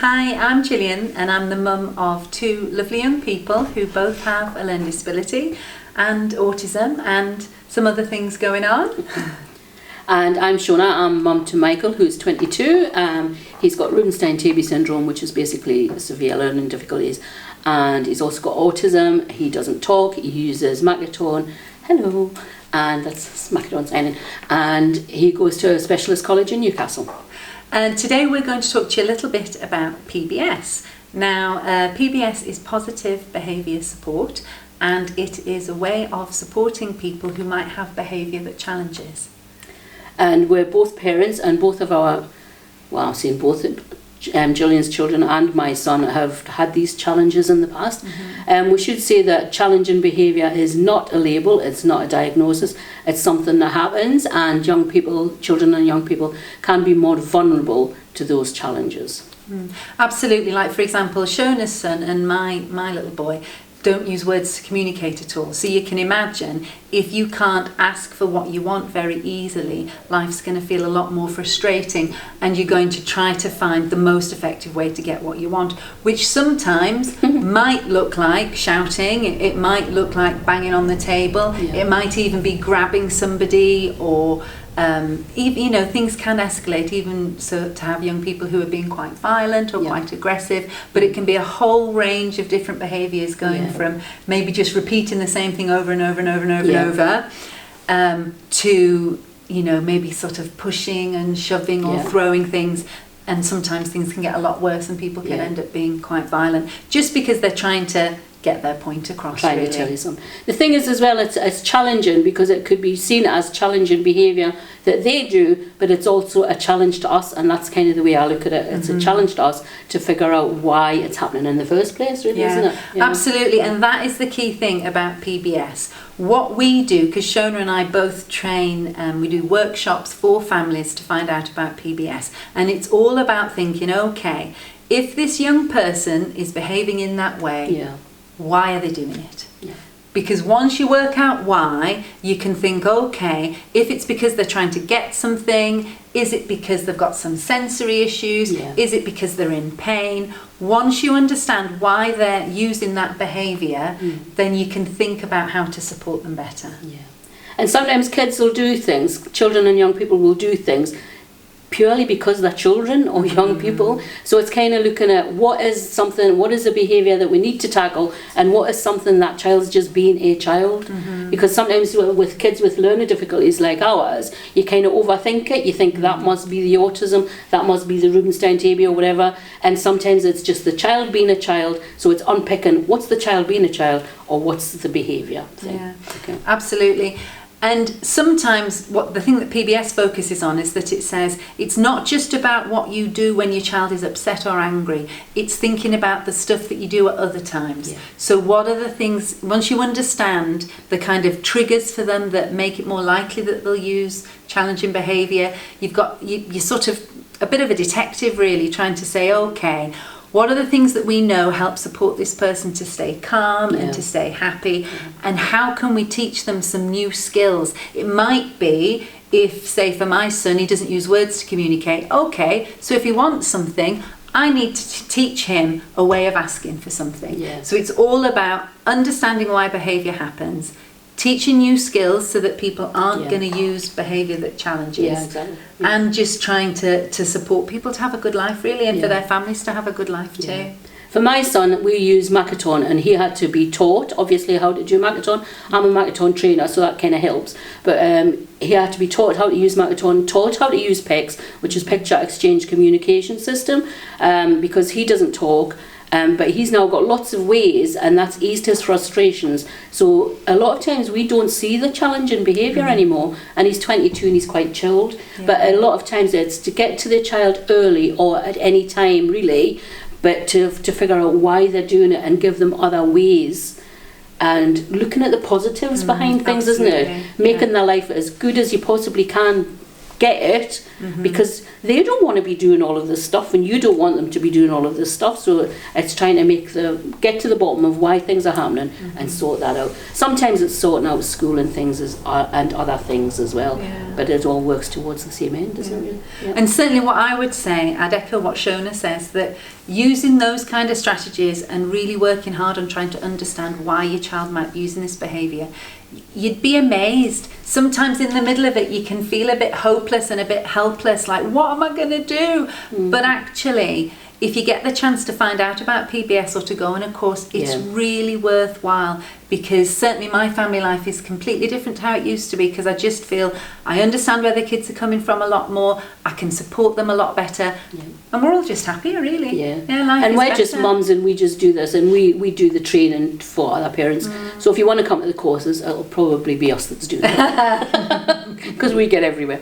Hi, I'm Jillian and I'm the mum of two lovely young people who both have a learning disability and autism and some other things going on. And I'm Shona. I'm mum to Michael, who's 22. He's got Rubinstein-Taby syndrome, which is basically severe learning difficulties. And he's also got autism. He doesn't talk. He uses Makaton. Hello. And that's Makaton signing. And he goes to a specialist college in Newcastle. And today we're going to talk to you a little bit about PBS. Now, PBS is positive behaviour support, and it is a way of supporting people who might have behaviour that challenges. And we're both parents, and both of our, well, I've seen both Jillian's children and my son have had these challenges in the past. We should say that challenging behaviour is not a label, it's not a diagnosis, it's something that happens, and young people, children and young people can be more vulnerable to those challenges. Absolutely, like for example, Shona's son and my little boy don't use words to communicate at all. So you can imagine if you can't ask for what you want very easily, life's going to feel a lot more frustrating, and you're going to try to find the most effective way to get what you want, which sometimes might look like shouting, it might look like banging on the table, it might even be grabbing somebody, or things can escalate, even so to have young people who are being quite violent or quite aggressive, but it can be a whole range of different behaviours going from maybe just repeating the same thing over and over and over and over and over, to maybe sort of pushing and shoving or throwing things, and sometimes things can get a lot worse and people can end up being quite violent just because they're trying to get their point across. Trying to tell you something. The thing is as well, it's challenging because it could be seen as challenging behaviour that they do, but it's also a challenge to us, and that's kind of the way I look at it. It's a challenge to us to figure out why it's happening in the first place, really, isn't it? Absolutely, and that is the key thing about PBS. What we do, because Shona and I both train, we do workshops for families to find out about PBS, and it's all about thinking, okay, if this young person is behaving in that way, why are they doing it? Because once you work out why, you can think, okay, if it's because they're trying to get something, is it because they've got some sensory issues? Is it because they're in pain? Once you understand why they're using that behaviour, then you can think about how to support them better. And sometimes kids will do things, children and young people will do things purely because they're children or young people. So it's kind of looking at what is a behaviour that we need to tackle, and what is something that child's just being a child. Because sometimes with kids with learning difficulties like ours, you kind of overthink it. You think that must be the autism, that must be the Rubinstein-Taby or whatever, and sometimes it's just the child being a child. So it's unpicking what's the child being a child or what's the behaviour thing. Absolutely. And sometimes the thing that PBS focuses on is that it says it's not just about what you do when your child is upset or angry, it's thinking about the stuff that you do at other times. So what are the things, once you understand the kind of triggers for them that make it more likely that they'll use challenging behaviour, you're sort of a bit of a detective really, trying to say, okay, what are the things that we know help support this person to stay calm and to stay happy? And how can we teach them some new skills? It might be, if, say, for my son, he doesn't use words to communicate. Okay, so if he wants something, I need to teach him a way of asking for something. So it's all about understanding why behaviour happens, teaching new skills so that people aren't going to use behaviour that challenges, and just trying to support people to have a good life really, and for their families to have a good life too. For my son, we use Makaton, and he had to be taught obviously how to do Makaton. I'm a Makaton trainer, so that kind of helps, but he had to be taught how to use Makaton, taught how to use PECS, which is Picture Exchange Communication System, because he doesn't talk. But he's now got lots of ways, and that's eased his frustrations. So a lot of times we don't see the challenging behaviour anymore, and he's 22 and he's quite chilled. But a lot of times it's to get to the child early or at any time really, but to figure out why they're doing it and give them other ways. And looking at the positives behind things, isn't it? Making their life as good as you possibly can get it, because they don't want to be doing all of this stuff, and you don't want them to be doing all of this stuff. So it's trying to get to the bottom of why things are happening and sort that out. Sometimes it's sorting out school and things and other things as well, but it all works towards the same end, doesn't it? Yeah. And certainly what I would say, I'd echo what Shona says, that using those kind of strategies and really working hard on trying to understand why your child might be using this behaviour, you'd be amazed. Sometimes in the middle of it you can feel a bit hopeless and a bit helpless, like what am I going to do? But actually, if you get the chance to find out about PBS or to go on a course, it's really worthwhile, because certainly my family life is completely different to how it used to be, because I just feel I understand where the kids are coming from a lot more, I can support them a lot better, and we're all just happier, really. Life and we're just mums, and we just do this, and we do the training for other parents. So if you want to come to the courses, it'll probably be us that's doing it, because we get everywhere.